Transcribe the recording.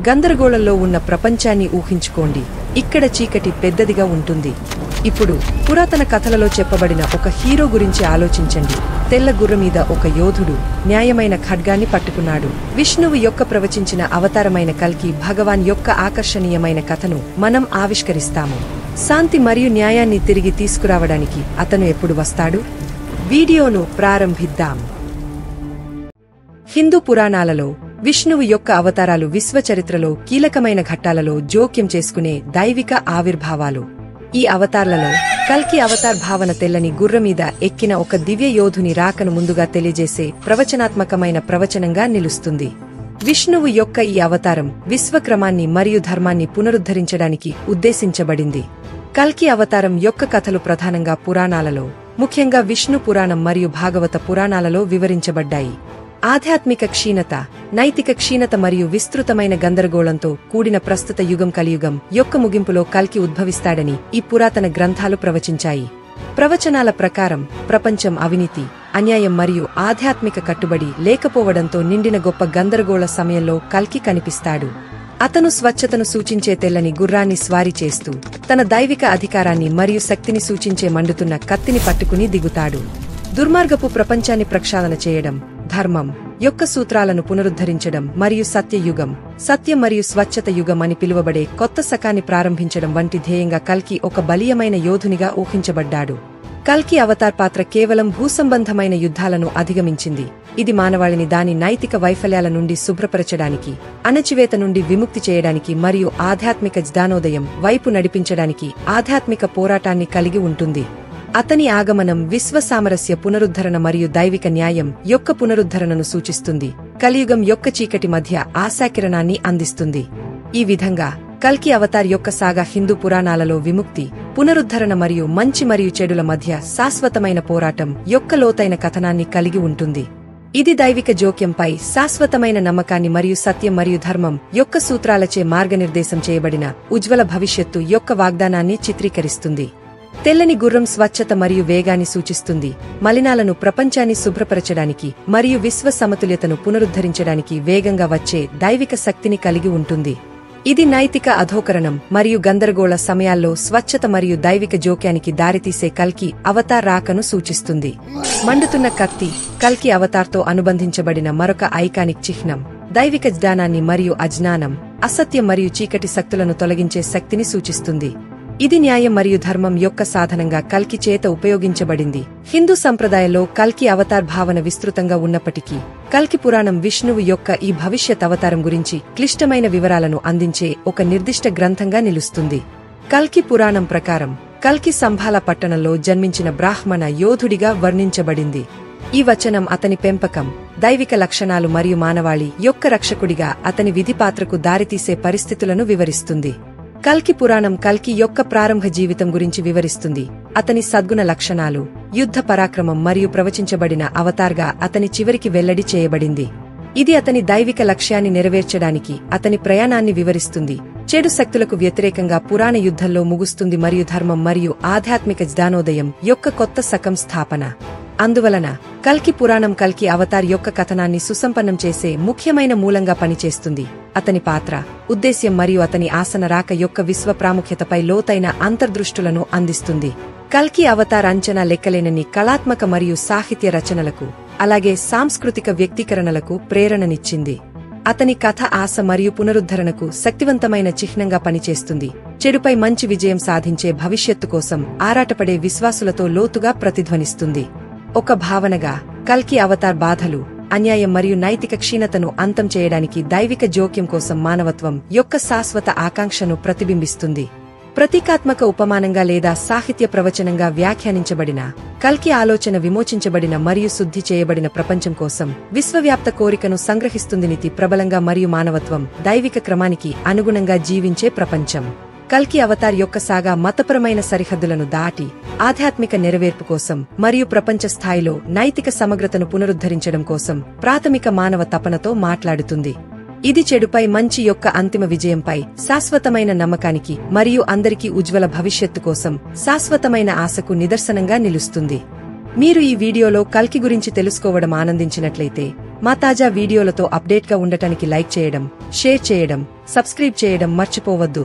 గందరగోళంలో ఉన్న ప్రపంచాన్ని ఊహించుకోండి. ఇక్కడ చీకటి పెద్దదిగా ఉంటుంది. ఇప్పుడు పురాతన కథలలో చెప్పబడిన ఒక హీరో గురించి ఆలోచించండి. తెల్ల గుర్ర మీద ఒక యోధుడు న్యాయమైన ఖడ్గాన్ని పట్టుకున్నాడు. విష్ణువు యొక్క ప్రవచించిన అవతారమైన కల్కి భగవాన్ యొక్క ఆకర్షణీయమైన కథను మనం ఆవిష్కరిస్తాము. శాంతి మరియు న్యాయాన్ని తిరిగి తీసుకురావడానికి అతను ఎప్పుడు వస్తాడు? వీడియోను ప్రారంభిద్దాం. హిందూ పురాణాలలో విష్ణువు యొక్క అవతారాలు విశ్వ చరిత్రలో కీలకమైన ఘట్టాలలో జోక్యం చేసుకునే దైవిక ఆవిర్భావాలు. ఈ అవతార్లలో కల్కి అవతార్ భావన తెల్లని గుర్రమీద ఎక్కిన ఒక దివ్య యోధుని రాకను ముందుగా తెలియజేసే ప్రవచనాత్మకమైన ప్రవచనంగా నిలుస్తుంది. విష్ణువు యొక్క ఈ అవతారం విశ్వక్రమాన్ని మరియు ధర్మాన్ని పునరుద్ధరించడానికి ఉద్దేశించబడింది. కల్కి అవతారం యొక్క కథలు ప్రధానంగా పురాణాలలో, ముఖ్యంగా విష్ణు పురాణం మరియు భాగవత పురాణాలలో వివరించబడ్డాయి. ఆధ్యాత్మిక క్షీణత, నైతిక క్షీణత మరియు విస్తృతమైన గందరగోళంతో కూడిన ప్రస్తుత యుగం కలియుగం యొక్క ముగింపులో కల్కి ఉద్భవిస్తాడని ఈ పురాతన గ్రంథాలు ప్రవచించాయి. ప్రవచనాల ప్రకారం ప్రపంచం అవినీతి, అన్యాయం మరియు ఆధ్యాత్మిక కట్టుబడి లేకపోవడంతో నిండిన గొప్ప గందరగోళ సమయంలో కల్కి కనిపిస్తాడు. అతను స్వచ్ఛతను సూచించే తెల్లని గుర్రాన్ని స్వారీ చేస్తూ తన దైవిక అధికారాన్ని మరియు శక్తిని సూచించే మండుతున్న కత్తిని పట్టుకుని దిగుతాడు. దుర్మార్గపు ప్రపంచాన్ని ప్రక్షాళన చేయడం, ధర్మం యొక్క సూత్రాలను పునరుద్ధరించడం మరియు సత్యయుగం, సత్యం మరియు స్వచ్ఛత యుగం అని పిలువబడే కొత్త శకాన్ని ప్రారంభించడం వంటి ధ్యేయంగా కల్కి ఒక బలీయమైన యోధునిగా ఊహించబడ్డాడు. కల్కి అవతార్ పాత్ర కేవలం భూసంబంధమైన యుద్ధాలను అధిగమించింది. ఇది మానవాళిని దాని నైతిక వైఫల్యాల నుండి శుభ్రపరచడానికి, అణచివేత నుండి విముక్తి చేయడానికి మరియు ఆధ్యాత్మిక జ్ఞానోదయం వైపు నడిపించడానికి ఆధ్యాత్మిక పోరాటాన్ని కలిగి ఉంటుంది. అతని ఆగమనం విశ్వ సామరస్య పునరుద్ధరణ మరియు దైవిక న్యాయం యొక్క పునరుద్ధరణను సూచిస్తుంది. కలియుగం యొక్క చీకటి మధ్య ఆశాకిరణాన్ని అందిస్తుంది. ఈ విధంగా కల్కి అవతార్ యొక్క సాగా హిందూ పురాణాలలో విముక్తి, పునరుద్ధరణ మరియు మంచి మరియు చెడుల మధ్య శాశ్వతమైన పోరాటం యొక్క లోతైన కథనాన్ని కలిగి ఉంటుంది. ఇది దైవిక జోక్యంపై శాశ్వతమైన నమ్మకాన్ని మరియు సత్యం మరియు ధర్మం యొక్క సూత్రాలచే మార్గనిర్దేశం చేయబడిన ఉజ్వల భవిష్యత్తు యొక్క వాగ్దానాన్ని చిత్రీకరిస్తుంది. తెల్లని గుర్రం స్వచ్ఛత మరియు వేగాన్ని సూచిస్తుంది. మలినాలను ప్రపంచాన్ని శుభ్రపరచడానికి మరియు విశ్వ సమతుల్యతను పునరుద్ధరించడానికి వేగంగా వచ్చే దైవిక శక్తిని కలిగి ఉంటుంది. ఇది నైతిక అధోకరణం మరియు గందరగోళ సమయాల్లో స్వచ్ఛత మరియు దైవిక జోక్యానికి దారితీసే కల్కి అవతార్ రాకను సూచిస్తుంది. మండుతున్న కత్తి కల్కి అవతార్తో అనుబంధించబడిన మరొక ఐకానిక్ చిహ్నం. దైవిక జ్ఞానాన్ని మరియు అజ్ఞానం, అసత్యం మరియు చీకటి శక్తులను తొలగించే శక్తిని సూచిస్తుంది. ఇది న్యాయం మరియు ధర్మం యొక్క సాధనంగా కల్కి చేత ఉపయోగించబడింది. హిందూ సంప్రదాయంలో కల్కి అవతార్ భావన విస్తృతంగా ఉన్నప్పటికీ, కల్కి పురాణం విష్ణువు యొక్క ఈ భవిష్యత్ అవతారం గురించి క్లిష్టమైన వివరాలను అందించే ఒక నిర్దిష్ట గ్రంథంగా నిలుస్తుంది. కల్కి పురాణం ప్రకారం కల్కి సంభాల పట్టణంలో జన్మించిన బ్రాహ్మణ యోధుడిగా వర్ణించబడింది. ఈ వచనం అతని పెంపకం, దైవిక లక్షణాలు మరియు మానవాళి యొక్క రక్షకుడిగా అతని విధి పాత్రకు దారితీసే పరిస్థితులను వివరిస్తుంది. కల్కి పురాణం కల్కి యొక్క ప్రారంభ జీవితం గురించి వివరిస్తుంది. అతని సద్గుణ లక్షణాలు, యుద్ధ పరాక్రమం మరియు ప్రవచించబడిన అవతార్గా అతని చివరికి వెల్లడి చేయబడింది. ఇది అతని దైవిక లక్ష్యాన్ని నెరవేర్చడానికి అతని ప్రయాణాన్ని వివరిస్తుంది. చెడు శక్తులకు వ్యతిరేకంగా పురాణ యుద్ధంలో ముగుస్తుంది మరియు ధర్మం మరియు ఆధ్యాత్మిక జ్ఞానోదయం యొక్క కొత్త శకం స్థాపన. అందువలన కల్కి పురాణం కల్కి అవతార్ యొక్క కథనాన్ని సుసంపన్నం చేసే ముఖ్యమైన మూలంగా పనిచేస్తుంది. అతని పాత్ర, ఉద్దేశ్యం మరియు అతని ఆసన రాక యొక్క విశ్వ ప్రాముఖ్యతపై లోతైన అంతర్దృష్టులను అందిస్తుంది. కల్కి అవతార్ అంచనా లెక్కలేనని కళాత్మక మరియు సాహిత్య రచనలకు, అలాగే సాంస్కృతిక వ్యక్తీకరణలకు ప్రేరణనిచ్చింది. అతని కథ ఆశ మరియు పునరుద్ధరణకు శక్తివంతమైన చిహ్నంగా పనిచేస్తుంది. చెడుపై మంచి విజయం సాధించే భవిష్యత్తు కోసం ఆరాటపడే విశ్వాసులతో లోతుగా ప్రతిధ్వనిస్తుంది. ఒక భావనగా కల్కి అవతార్ బాధలు, అన్యాయం మరియు నైతిక క్షీణతను అంతం చేయడానికి దైవిక జోక్యం కోసం మానవత్వం యొక్క శాశ్వత ఆకాంక్షను ప్రతిబింబిస్తుంది. ప్రతీకాత్మక ఉపమానంగా లేదా సాహిత్య ప్రవచనంగా వ్యాఖ్యానించబడిన కల్కి ఆలోచన విమోచించబడిన మరియు శుద్ధి చేయబడిన ప్రపంచం కోసం విశ్వవ్యాప్త కోరికను సంగ్రహిస్తుంది. నీతి ప్రబలంగా మరియు మానవత్వం దైవిక క్రమానికి అనుగుణంగా జీవించే ప్రపంచం. కల్కి అవతార్ యొక్క సాగా మతపరమైన సరిహద్దులను దాటి ఆధ్యాత్మిక నెరవేర్పు కోసం మరియు ప్రపంచ స్థాయిలో నైతిక సమగ్రతను పునరుద్ధరించడం కోసం ప్రాథమిక మానవ తపనతో మాట్లాడుతుంది. ఇది చెడుపై మంచి యొక్క అంతిమ విజయంపై శాశ్వతమైన నమ్మకానికి మరియు అందరికీ ఉజ్వల భవిష్యత్తు కోసం శాశ్వతమైన ఆశకు నిదర్శనంగా నిలుస్తుంది. మీరు ఈ వీడియోలో కల్కి గురించి తెలుసుకోవడం ఆనందించినట్లయితే మా తాజా వీడియోలతో అప్డేట్గా ఉండటానికి లైక్ చేయడం, షేర్ చేయడం, సబ్స్క్రైబ్ చేయడం మర్చిపోవద్దు.